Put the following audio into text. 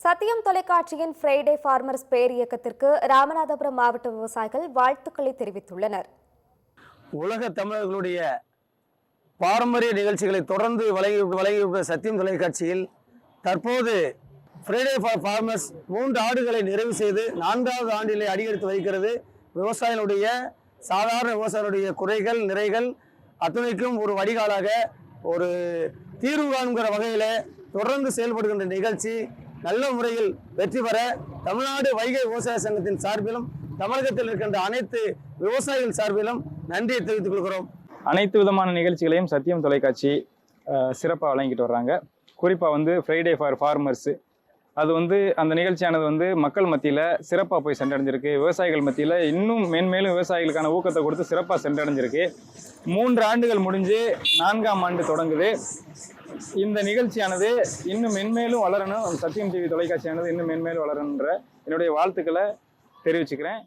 சத்தியம் தொலைக்காட்சியின் Friday farmers பேர் இயக்கத்திற்கு ராமநாதபுரம் மாவட்ட விவசாயிகள் வாழ்த்துக்களை தெரிவித்துள்ளனர். உலக தமிழர்களுடைய பாரம்பரிய நிகழ்ச்சிகளை தொடர்ந்து வழங்கியுள்ள சத்தியம் தொலைக்காட்சியில் தற்போது ஃப்ரைடே ஃபார் ஃபார்மர்ஸ் 3 ஆண்டுகளை நிறைவு செய்து 4வது ஆண்டிலே அடியெடுத்து வைக்கிறது. விவசாயிகளுடைய சாதாரண விவசாயிகளுடைய குறைகள் நிறைகள் அத்தனைக்கும் ஒரு வடிகாலாக ஒரு தீர்வு காண்கிற வகையில் தொடர்ந்து செயல்படுகின்ற நிகழ்ச்சி நல்ல முறையில் வெற்றி பெற தமிழ்நாடு வைகை விவசாய சங்கத்தின் சார்பிலும் தமிழகத்தில் இருக்கின்ற அனைத்து விவசாயிகள் சார்பிலும் நன்றியை தெரிவித்துக் கொள்கிறோம். அனைத்து விதமான நிகழ்ச்சிகளையும் சத்தியம் தொலைக்காட்சி சிறப்பாக வழங்கிட்டு வர்றாங்க. குறிப்பாக ஃப்ரைடே ஃபார் ஃபார்மர்ஸ் அது அந்த நிகழ்ச்சியானது மக்கள் மத்தியில் சிறப்பாக போய் சென்றடைஞ்சிருக்கு. விவசாயிகள் மத்தியில் இன்னும் மேன்மேலும் விவசாயிகளுக்கான ஊக்கத்தை கொடுத்து சிறப்பாக சென்றடைஞ்சிருக்கு. 3 ஆண்டுகள் முடிஞ்சு 4ஆம் ஆண்டு தொடங்குது. இந்த நிகழ்ச்சியானது இன்னும் மென்மேலும் வளரணும். சத்தியம் டிவி தொலைக்காட்சியானது இன்னும் மென்மேலும் வளரணுன்ற என்னுடைய வாழ்த்துக்களை தெரிவிச்சுக்கிறேன்.